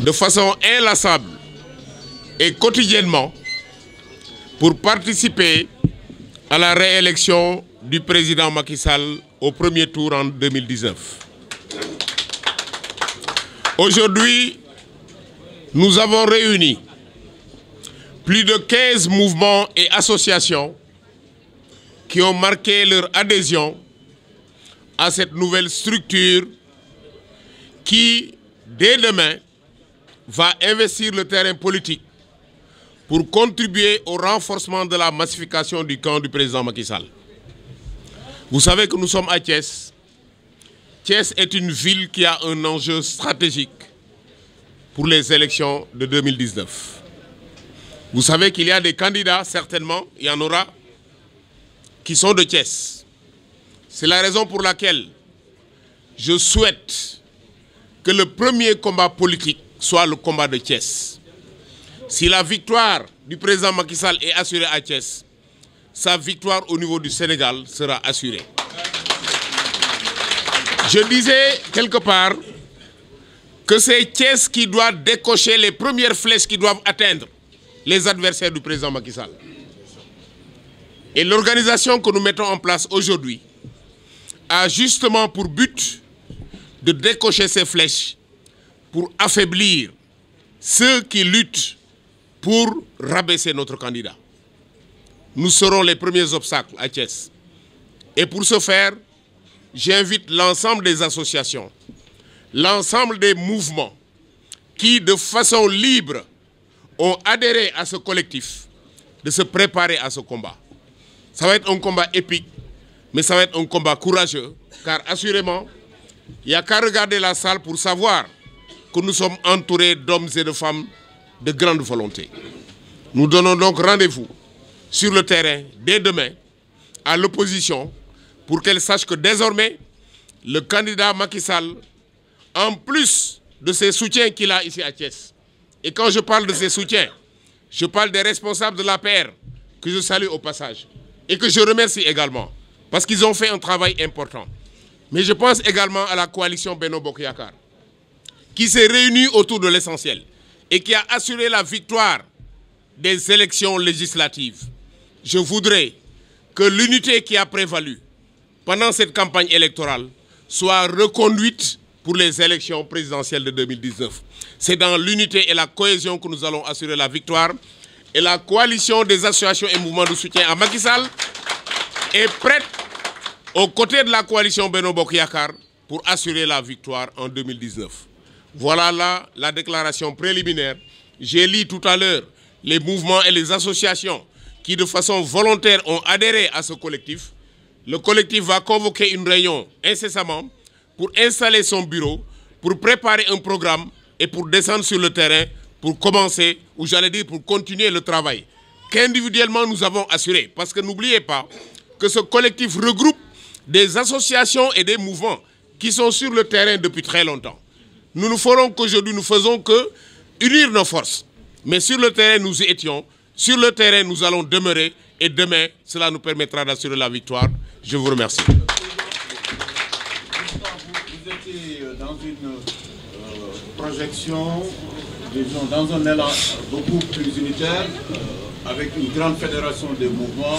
de façon inlassable et quotidiennement pour participer à la réélection du président Macky Sall au premier tour en 2019. Aujourd'hui, nous avons réuni plus de 15 mouvements et associations qui ont marqué leur adhésion à cette nouvelle structure qui, dès demain, va investir le terrain politique pour contribuer au renforcement de la massification du camp du président Macky Sall. Vous savez que nous sommes à Thiès. Thiès est une ville qui a un enjeu stratégique pour les élections de 2019. Vous savez qu'il y a des candidats, certainement, il y en aura, qui sont de Thiès. C'est la raison pour laquelle je souhaite que le premier combat politique soit le combat de Thiès. Si la victoire du président Macky Sall est assurée à Thiès, sa victoire au niveau du Sénégal sera assurée. Je disais quelque part que c'est Thiès qui doit décocher les premières flèches qui doivent atteindre les adversaires du président Macky Sall. Et l'organisation que nous mettons en place aujourd'hui a justement pour but de décocher ces flèches pour affaiblir ceux qui luttent pour rabaisser notre candidat. Nous serons les premiers obstacles à Thiès. Et pour ce faire, j'invite l'ensemble des associations, l'ensemble des mouvements qui, de façon libre, ont adhéré à ce collectif, de se préparer à ce combat. Ça va être un combat épique, mais ça va être un combat courageux, car assurément, il n'y a qu'à regarder la salle pour savoir que nous sommes entourés d'hommes et de femmes de grande volonté. Nous donnons donc rendez-vous sur le terrain dès demain à l'opposition pour qu'elle sache que désormais, le candidat Macky Sall, en plus de ses soutiens qu'il a ici à Thiès, et quand je parle de ses soutiens, je parle des responsables de l'APR que je salue au passage et que je remercie également parce qu'ils ont fait un travail important. Mais je pense également à la coalition Benno Bokk Yakaar qui s'est réunie autour de l'essentiel et qui a assuré la victoire des élections législatives. Je voudrais que l'unité qui a prévalu pendant cette campagne électorale soit reconduite pour les élections présidentielles de 2019. C'est dans l'unité et la cohésion que nous allons assurer la victoire. Et la coalition des associations et mouvements de soutien à Macky Sall est prête aux côtés de la coalition Benno Bokk Yakaar pour assurer la victoire en 2019. Voilà là la déclaration préliminaire. J'ai lu tout à l'heure les mouvements et les associations qui de façon volontaire ont adhéré à ce collectif. Le collectif va convoquer une réunion incessamment pour installer son bureau, pour préparer un programme et pour descendre sur le terrain pour commencer, ou j'allais dire pour continuer le travail qu'individuellement nous avons assuré. Parce que n'oubliez pas que ce collectif regroupe des associations et des mouvements qui sont sur le terrain depuis très longtemps. Nous ne ferons qu'aujourd'hui, nous faisons que unir nos forces. Mais sur le terrain, nous y étions. Sur le terrain, nous allons demeurer. Et demain, cela nous permettra d'assurer la victoire. Je vous remercie. Vous étiez dans une projection, disons, dans un élan beaucoup plus unitaire, avec une grande fédération des mouvements.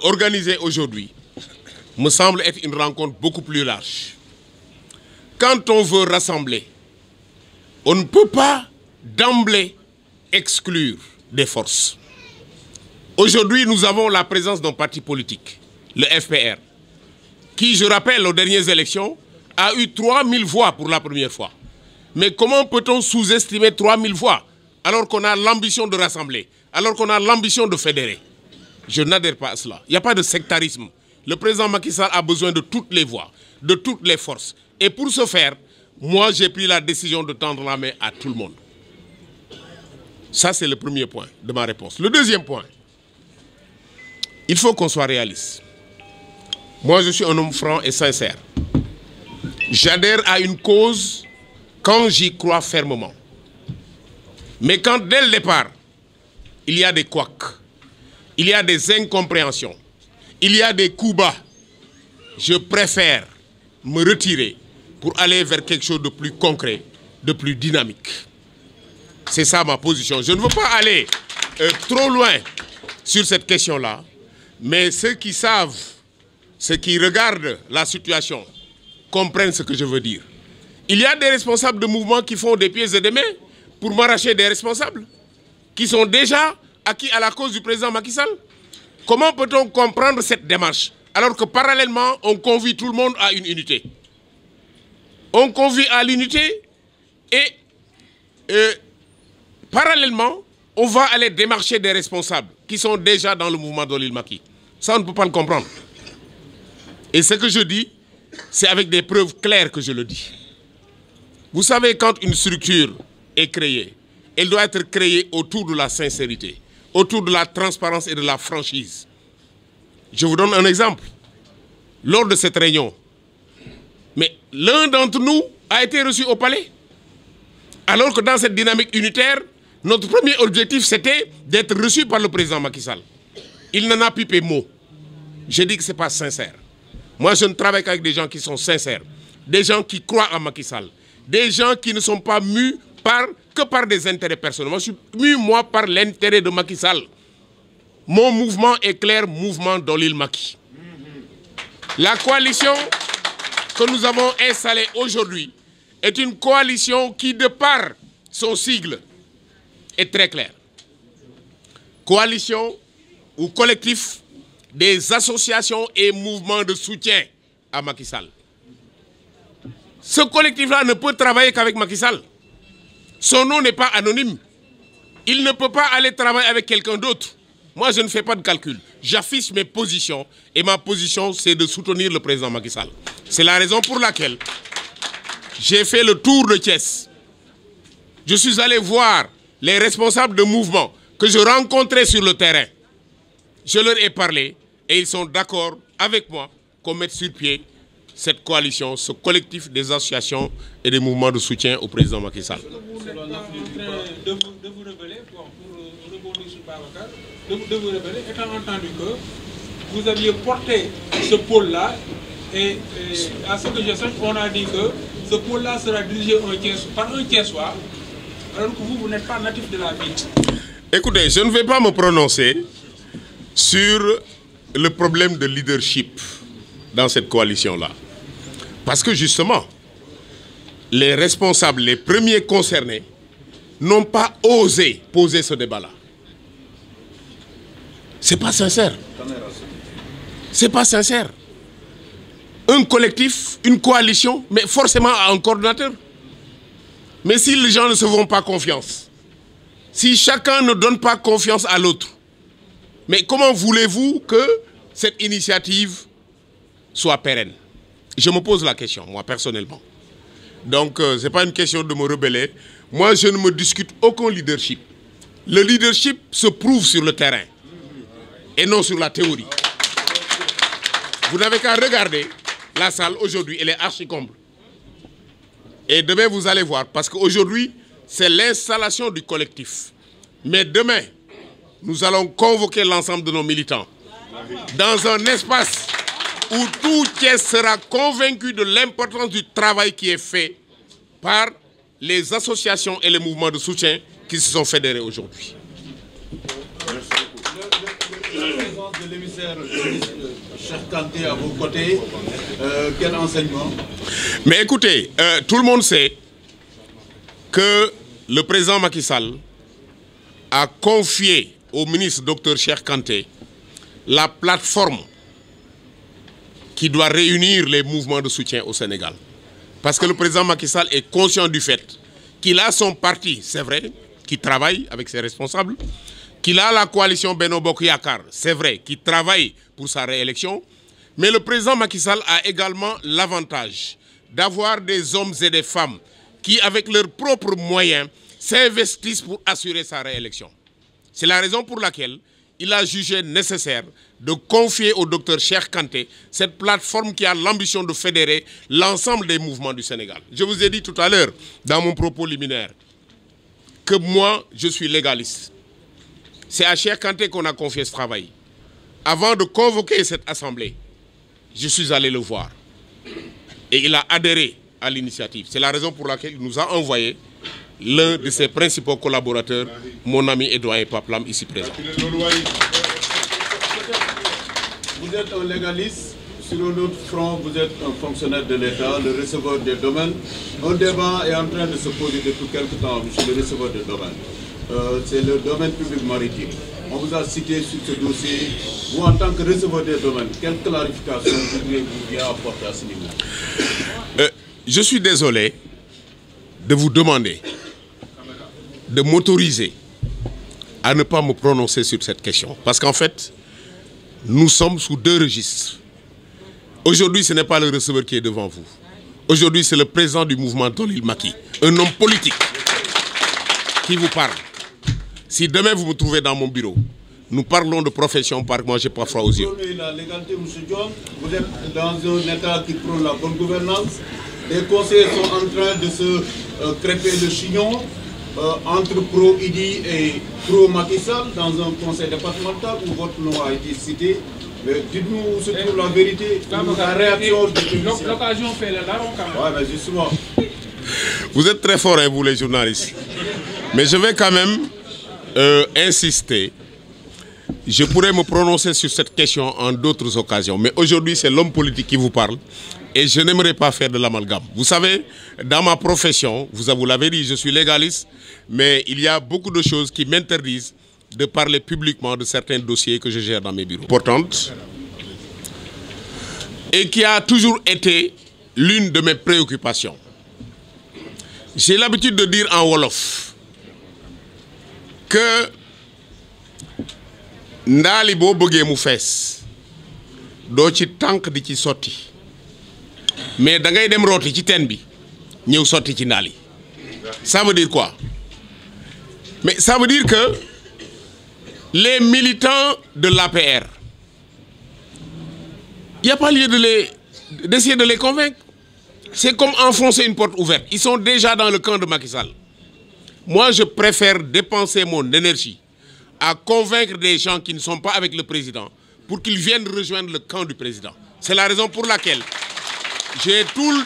Organisée aujourd'hui, me semble être une rencontre beaucoup plus large. Quand on veut rassembler, on ne peut pas d'emblée exclure des forces. Aujourd'hui, nous avons la présence d'un parti politique, le FPR, qui, je rappelle, aux dernières élections, a eu 3000 voix pour la première fois. Mais comment peut-on sous-estimer 3000 voix alors qu'on a l'ambition de rassembler, alors qu'on a l'ambition de fédérer? Je n'adhère pas à cela. Il n'y a pas de sectarisme. Le président Macky Sall a besoin de toutes les voix, de toutes les forces. Et pour ce faire, moi, j'ai pris la décision de tendre la main à tout le monde. Ça, c'est le premier point de ma réponse. Le deuxième point, il faut qu'on soit réaliste. Moi, je suis un homme franc et sincère. J'adhère à une cause quand j'y crois fermement. Mais quand, dès le départ, il y a des couacs, il y a des incompréhensions, il y a des coups bas, je préfère me retirer pour aller vers quelque chose de plus concret, de plus dynamique. C'est ça ma position. Je ne veux pas aller trop loin sur cette question-là, mais ceux qui savent, ceux qui regardent la situation, comprennent ce que je veux dire. Il y a des responsables de mouvements qui font des pieds et des mains pour m'arracher des responsables qui sont déjà acquis à la cause du président Macky Sall. Comment peut-on comprendre cette démarche alors que parallèlement, on convie tout le monde à une unité? On convie à l'unité et parallèlement, on va aller démarcher des responsables qui sont déjà dans le mouvement d'Olil Macky. Ça, on ne peut pas le comprendre. Et ce que je dis, c'est avec des preuves claires que je le dis. Vous savez, quand une structure est créée, elle doit être créée autour de la sincérité, autour de la transparence et de la franchise. Je vous donne un exemple. Lors de cette réunion, mais l'un d'entre nous a été reçu au palais. Alors que dans cette dynamique unitaire, notre premier objectif, c'était d'être reçu par le président Macky Sall. Il n'en a pipé mot. Je dis que ce n'est pas sincère. Moi, je ne travaille qu'avec des gens qui sont sincères, des gens qui croient à Macky Sall, des gens qui ne sont pas mus que par des intérêts personnels. Moi, je suis mu, moi, par l'intérêt de Macky Sall. Mon mouvement est clair, mouvement d'Olil Macky. La coalition que nous avons installée aujourd'hui est une coalition qui, de par son sigle, est très claire. Coalition ou collectif des associations et mouvements de soutien à Macky Sall. Ce collectif-là ne peut travailler qu'avec Macky Sall. Son nom n'est pas anonyme. Il ne peut pas aller travailler avec quelqu'un d'autre. Moi, je ne fais pas de calcul. J'affiche mes positions et ma position, c'est de soutenir le président Macky Sall. C'est la raison pour laquelle j'ai fait le tour de Thiès. Je suis allé voir les responsables de mouvements que je rencontrais sur le terrain. Je leur ai parlé et ils sont d'accord avec moi qu'on mette sur pied cette coalition, ce collectif des associations et des mouvements de soutien au président Macky Sall. Vous n'êtes pas en train de vous rebeller, pour rebondir sur Babacar, de vous rebeller, étant entendu que vous aviez porté ce pôle-là et à ce que je sache, on a dit que ce pôle-là sera dirigé par un Thiessois, alors que vous n'êtes pas natif de la ville. Écoutez, je ne vais pas me prononcer sur le problème de leadership dans cette coalition-là. Parce que justement, les responsables, les premiers concernés, n'ont pas osé poser ce débat-là. C'est pas sincère. C'est pas sincère. Un collectif, une coalition, mais forcément un coordonnateur. Mais si les gens ne se font pas confiance, si chacun ne donne pas confiance à l'autre, mais comment voulez-vous que cette initiative soit pérenne? Je me pose la question, moi, personnellement. Donc, ce n'est pas une question de me rebeller. Moi, je ne me discute aucun leadership. Le leadership se prouve sur le terrain et non sur la théorie. Vous n'avez qu'à regarder la salle aujourd'hui, elle est archi-comble. Et demain, vous allez voir, parce qu'aujourd'hui, c'est l'installation du collectif. Mais demain, nous allons convoquer l'ensemble de nos militants dans un espace où tout Thiès sera convaincu de l'importance du travail qui est fait par les associations et les mouvements de soutien qui se sont fédérés aujourd'hui. La présence de l'émissaire Cheikh Kanté à vos côtés, quel enseignement? Mais écoutez, tout le monde sait que le président Macky Sall a confié au ministre Dr Cheikh Kanté la plateforme qui doit réunir les mouvements de soutien au Sénégal. Parce que le président Macky Sall est conscient du fait qu'il a son parti, c'est vrai, qui travaille avec ses responsables, qu'il a la coalition Benno Bokk Yakaar, c'est vrai, qui travaille pour sa réélection, mais le président Macky Sall a également l'avantage d'avoir des hommes et des femmes qui, avec leurs propres moyens, s'investissent pour assurer sa réélection. C'est la raison pour laquelle il a jugé nécessaire de confier au docteur Cheikh Kanté cette plateforme qui a l'ambition de fédérer l'ensemble des mouvements du Sénégal. Je vous ai dit tout à l'heure, dans mon propos liminaire, que moi, je suis légaliste. C'est à Cheikh Kanté qu'on a confié ce travail. Avant de convoquer cette assemblée, je suis allé le voir. Et il a adhéré à l'initiative. C'est la raison pour laquelle il nous a envoyé l'un de ses principaux collaborateurs, mon ami et doyen Pape Lam, ici présent. Vous êtes un légaliste, sur l'autre front, vous êtes un fonctionnaire de l'État, le receveur des domaines. Un débat est en train de se poser depuis quelque temps sur le receveur des domaines. C'est le domaine public maritime. On vous a cité sur ce dossier. Vous, en tant que receveur des domaines, quelle clarification vous apporter à ce niveau? Je suis désolé de vous demander de m'autoriser à ne pas me prononcer sur cette question. Parce qu'en fait, nous sommes sous deux registres. Aujourd'hui, ce n'est pas le receveur qui est devant vous. Aujourd'hui, c'est le président du mouvement Dolil Macky, un homme politique qui vous parle. Si demain vous me trouvez dans mon bureau, nous parlons de profession par moi, j'ai pas froid aux yeux. La légalité, M. John, vous êtes dans un État qui prône la bonne gouvernance. Les conseillers sont en train de se crêper le chignon entre pro-Idi et pro-Macky Sall dans un conseil départemental où votre nom a été cité. Mais dites-nous où se trouve la vérité, la réaction de l'opposition. L'occasion fait le larron quand même. Oui, mais justement. Vous êtes très forts, hein, vous les journalistes. Mais je vais quand même insister. Je pourrais me prononcer sur cette question en d'autres occasions. Mais aujourd'hui, c'est l'homme politique qui vous parle. Et je n'aimerais pas faire de l'amalgame. Vous savez, dans ma profession, vous l'avez dit, je suis légaliste. Mais il y a beaucoup de choses qui m'interdisent de parler publiquement de certains dossiers que je gère dans mes bureaux. Importante. Et qui a toujours été l'une de mes préoccupations. J'ai l'habitude de dire en wolof que ndaali boo bëggee mu fees doo ci tànk di ci sotti mais da ngay dem rooti ci teen bi ñëw sotti ci ndaali. Ça veut dire quoi? Mais ça veut dire que les militants de l'APR, il n'y a pas lieu d'essayer de les convaincre. C'est comme enfoncer une porte ouverte. Ils sont déjà dans le camp de Macky Sall. Moi, je préfère dépenser mon énergie à convaincre des gens qui ne sont pas avec le président pour qu'ils viennent rejoindre le camp du président. C'est la raison pour laquelle j'ai tout le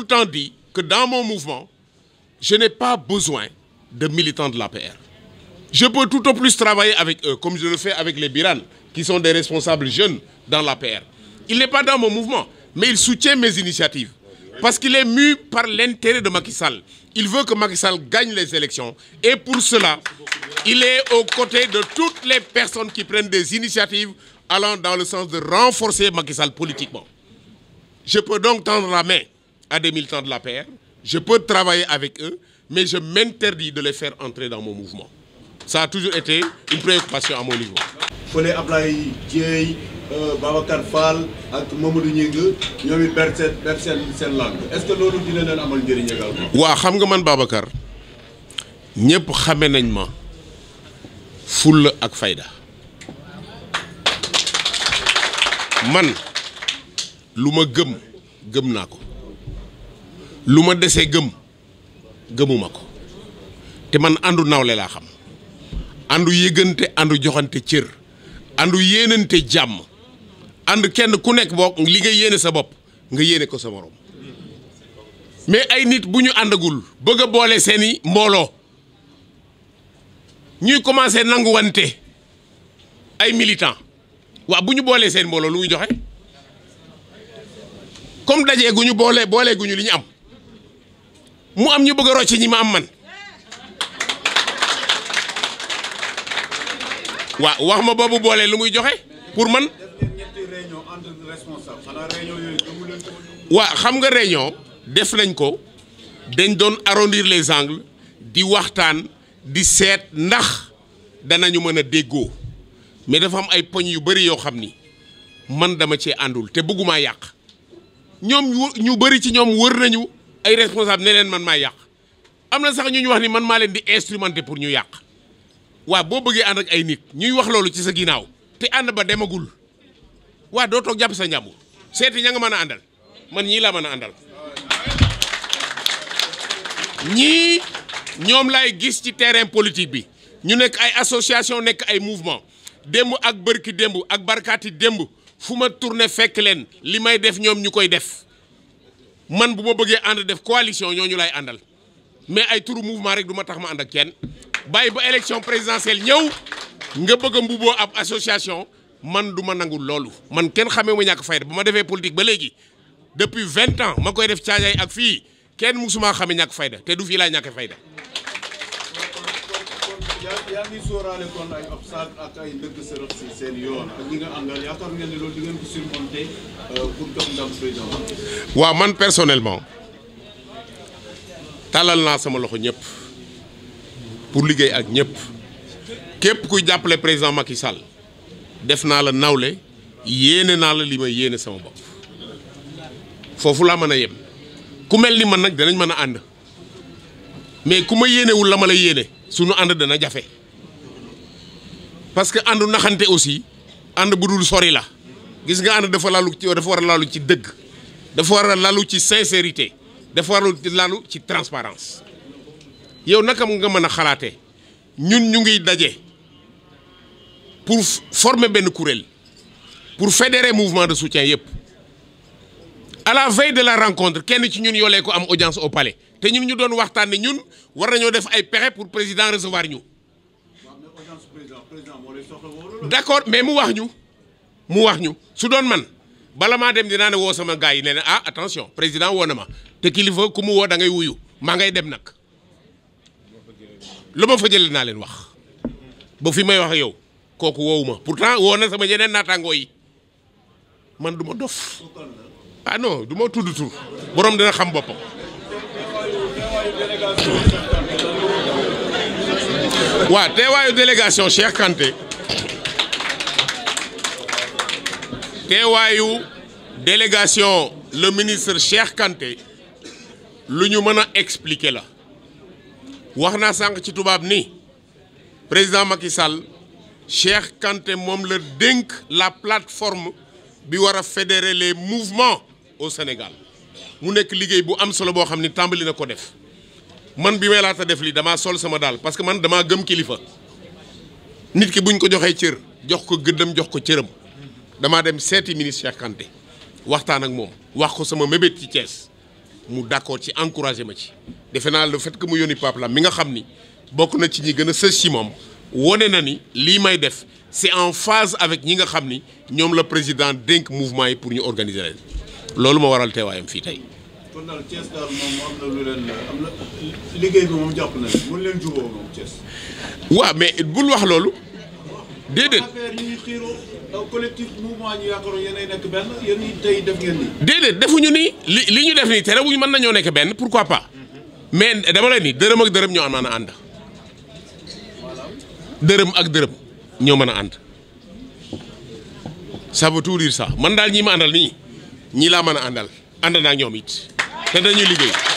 temps dit que dans mon mouvement, je n'ai pas besoin de militants de l'APR. Je peux tout au plus travailler avec eux, comme je le fais avec les Biran, qui sont des responsables jeunes dans l'APR. Il n'est pas dans mon mouvement, mais il soutient mes initiatives. Parce qu'il est mu par l'intérêt de Macky Sall. Il veut que Macky Sall gagne les élections. Et pour cela, il est aux côtés de toutes les personnes qui prennent des initiatives allant dans le sens de renforcer Macky Sall politiquement. Je peux donc tendre la main à des militants de l'APR. Je peux travailler avec eux, mais je m'interdis de les faire entrer dans mon mouvement. Ça a toujours été une préoccupation à mon niveau. Fële Ablaye Dieye Babacar Fall ak Mamadou Gningue ñoom it ber seen langue est-ce que loolu dina leen amal njëriñ également. waaw xam nga man Babacar ñëpp xame nañ ma fulla ak fayda man lu ma gëm naa ko lu ma desee gëmuma ko te man àndu nawle laa xam àndu yëgante àndu joxante cër àndu yéenante jàmm ànd kenn ku nekk bokk li nga yéene sa bopp nga yéene ko sa morom mais ay nit bu ñu àndagul bëgg a boole seeni mbooloo ñuy commencé nanguwante ay militants waaw bu ñu boolee seen mbooloo lu muy joxe comme dajee gu ñu boolee gu ñu li ñu am mu am ñu bëgg a rocc ñi ma am man waaw wax ma boobu boolee lu muy joxe pour man waaw xam nga réunion def nañ ko dañ doon arrondir les angles di waxtaan di seet ndax danañu mën a déggoo mais dafa am ay poñ yu bëri yoo xam ni man dama cee àndul te bëggumaa yàq ñoom ñu bëri ci ñoom wër nañu ay responsable ne leen man maa yàq am na sax ñu wax ni man maa leen di instrumenter pour ñu yàq waaw boo bëggee ànd ak ay nit ñuy wax loolu ci sa ginnaaw te ànd ba demagul waaw doo toog jàpp sa njàmbur seeti ña nga mën a àndal man ñii laa mën a àndal ñii ñoom laay gis ci terrain politique bi ñu nekk ay association nekk ay mouvement démb ak bërki démb ak barkaati démb fu ma tourné fekk leen li may def ñoom ñu koy def man bu ma bëggee ànd def coalition ñooñu lay àndal mais ay turu mouvement rek du ma tax ma ànd ak kenn bàyyi ba élection présidentielle ñëw nga bëgg a mbubboo ab association man du ma nangul loolu man kenn xamee ma ñàkk fayda ba ma defee politique ba léegi depuis 20 ans ma koy def caajaay ak fii kenn musuma xamee ñàkk fayda te du fii laa ñàkk fayda. yaa ngi sóoraale kon ay obstacle ak ay ndëgg sërëx si seen yoon ak ñi nga àndal yaakaar ngeen ne loolu di ngeen ko surmonter pour jox ndam président. waaw man personnellement talal naa sama loxo ñëpp pour liggéey ak ñëpp képp kuy jàppale président Macky Sall def naa la nawle yéene naa la li may yéene sama bopp foofu laa mën a yem ku mel ni man nag danañ mën a ànd mais ku ma yéenewul la ma la yéene sunu ànd dana jafe parce que àndu naxante aussi ànd bu dul sori la gis nga ànd dafa war a lalu ci dëgg dafa war a lalu ci sincérité dafa war a lalu ci transparence yow naka nga mën a xalaatee ñun ñu ngi daje pour former benn kuréel pour fédérer mouvement de soutien yëpp à la veille de la rencontre kenn ci ñun yoolee ko am audience au palais te ñun ñu doon waxtaan ne ñun war nañoo def ay pexe pour président recevoir ñu. d'accord mais mu wax ñu su doon man bala maa dem dinaa ne woo sama gars yi ne ne ah attention président woo na ma te kilifa ku mu woo da ngay wuyu maa ngay dem nag lu ma fa jëlee naa leen wax ba fi may wax ak yow kooku woowu ma pourtant woo na sama yeneen naataangoo yi man du ma dof ah non du ma tudd tur borom dina xam boppam. waaw teewaayu délégation Cheikh Kanté teewaayu délégation le ministre Cheikh Kanté lu ñu mën a expliquer la wax naa sànq ci tubaab ni président Macky Sall Cheikh Kanté moom la dénk la plateforme bi war a fédérer les mouvements au Sénégal mu nekk liggéey bu am solo boo xam ni tàmbali na ko def man bi may laata def lii damaa sol sama daal parce que man damaa gëm kilifa nit ki buñ ko joxee cër jox ko gëddam jox ko cëram damaa dem seeti ministre Cheikh Kanté waxtaan ak moom wax ko sama mébét ci Thiès mu d'accord ci encouragé ma ci defe naa le fait que mu yónni Pape Lam mi nga xam ni bokk na ci ñi gën a sës ci moom wone na ni lii may def c'est en phase avec ñi nga xam ni ñoom la président dénk mouvement yi pour ñu organiser leen loolu ma waral teewaayam fii tey. kon daal Thiès daal moom am na lu leen am na liggéey bi moom jàpp na mën leen jubóo moom Thiès. waaw mais bul wax loolu déedéet. affaire yi ñuy xiiroo collectif mouvement ñu yaakaaroon yéenay nekk benn yéen ñi tey def ngeen nii. déedéet defuñu ni li ñu def nii te rewuñu mën nañoo nekk benn pourquoi pas mais dama leen ni dërëm ak dërëm ñoo mën a ànd. dërëm ak dërëm ñoo mën a ànd ça veut tout dire ça man daal ñi ma àndal nii ñii laa mën a àndal ànd naa ñoom it te dañuy liggéey.